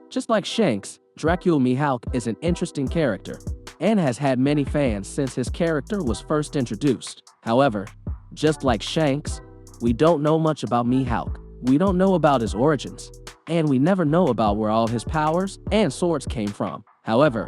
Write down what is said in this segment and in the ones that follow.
Just like Shanks, Dracule Mihawk is an interesting character and has had many fans since his character was first introduced. However, just like Shanks, we don't know much about Mihawk. We don't know about his origins, and we never know about where all his powers and swords came from. However,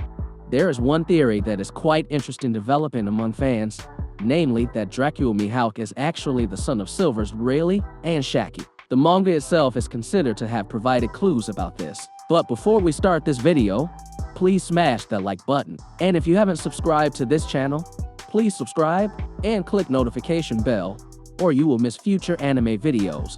there is one theory that is quite interesting developing among fans, namely that Dracule Mihawk is actually the son of Silvers Rayleigh and Shakky. The manga itself is considered to have provided clues about this. But before we start this video, please smash that like button. And if you haven't subscribed to this channel, please subscribe and click notification bell, or you will miss future anime videos.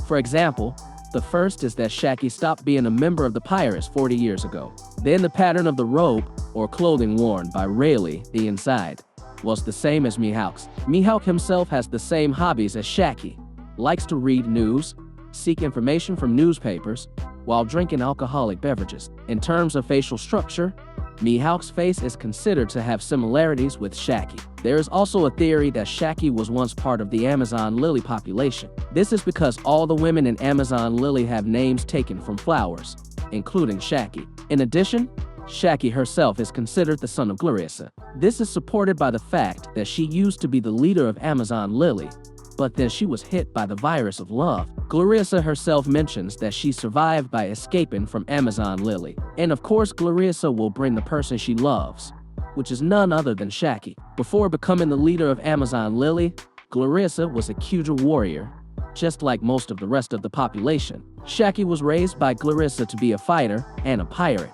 For example, the first is that Shakky stopped being a member of the Pirates 40 years ago. Then the pattern of the robe, or clothing worn by Rayleigh, the inside, was the same as Mihawk's. Mihawk himself has the same hobbies as Shakky, likes to read news, seek information from newspapers, while drinking alcoholic beverages. In terms of facial structure, Mihawk's face is considered to have similarities with Shakky. There is also a theory that Shakky was once part of the Amazon lily population. This is because all the women in Amazon lily have names taken from flowers, including Shakky. In addition, Shakky herself is considered the son of Clarissa. This is supported by the fact that she used to be the leader of Amazon lily, but then she was hit by the virus of love. Clarissa herself mentions that she survived by escaping from Amazon Lily. And of course, Clarissa will bring the person she loves, which is none other than Shakky. Before becoming the leader of Amazon Lily, Clarissa was a Kyuja warrior, just like most of the rest of the population. Shakky was raised by Clarissa to be a fighter and a pirate.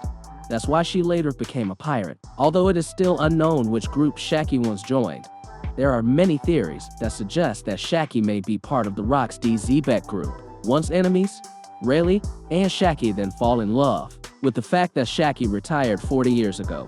That's why she later became a pirate. Although it is still unknown which group Shakky once joined, there are many theories that suggest that Shakky may be part of the Rock's DZ-Bet group. Once enemies, Rayleigh and Shakky then fall in love with the fact that Shakky retired 40 years ago.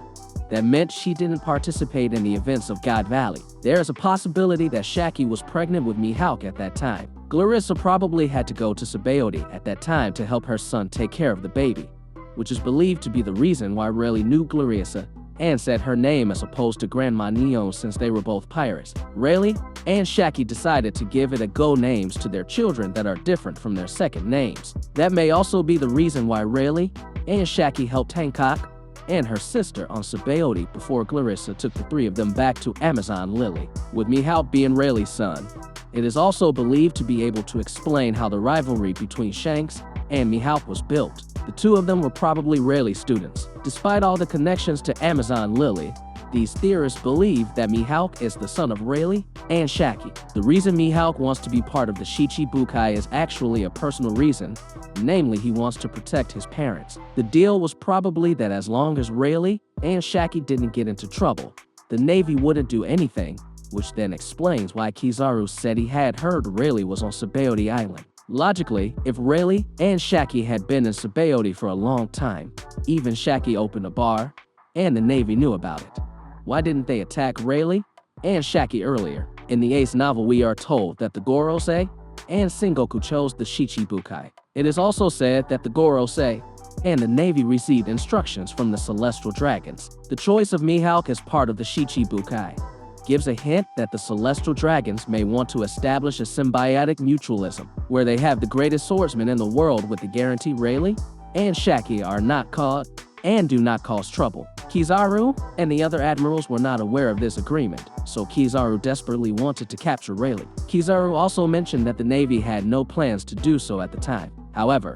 That meant she didn't participate in the events of God Valley. There is a possibility that Shakky was pregnant with Mihawk at that time. Clarissa probably had to go to Sabaody at that time to help her son take care of the baby, which is believed to be the reason why Rayleigh knew Clarissa and said her name as opposed to Grandma Neon since they were both pirates. Rayleigh and Shakky decided to give it a go names to their children that are different from their second names. That may also be the reason why Rayleigh and Shakky helped Hancock and her sister on Sabaody before Clarissa took the three of them back to Amazon Lily. With Mihawk being Rayleigh's son, it is also believed to be able to explain how the rivalry between Shanks and Mihawk was built. The two of them were probably Rayleigh students. Despite all the connections to Amazon Lily, these theorists believe that Mihawk is the son of Rayleigh and Shakky. The reason Mihawk wants to be part of the HYPEKAGE is actually a personal reason, namely he wants to protect his parents. The deal was probably that as long as Rayleigh and Shakky didn't get into trouble, the Navy wouldn't do anything, which then explains why Kizaru said he had heard Rayleigh was on Sabaody Island. Logically, if Rayleigh and Shakky had been in Sabaody for a long time, even Shakky opened a bar, and the Navy knew about it, why didn't they attack Rayleigh and Shakky earlier? In the Ace novel, we are told that the Gorosei and Sengoku chose the Shichibukai. It is also said that the Gorosei and the Navy received instructions from the Celestial Dragons. The choice of Mihawk as part of the Shichibukai gives a hint that the Celestial Dragons may want to establish a symbiotic mutualism, where they have the greatest swordsmen in the world with the guarantee Rayleigh and Shakky are not caught and do not cause trouble. Kizaru and the other admirals were not aware of this agreement, so Kizaru desperately wanted to capture Rayleigh. Kizaru also mentioned that the Navy had no plans to do so at the time. However,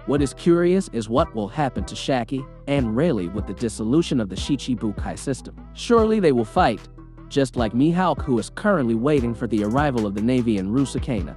what is curious is what will happen to Shakky and Rayleigh with the dissolution of the Shichibukai system. Surely they will fight, just like Mihawk, who is currently waiting for the arrival of the Navy in Rusakena.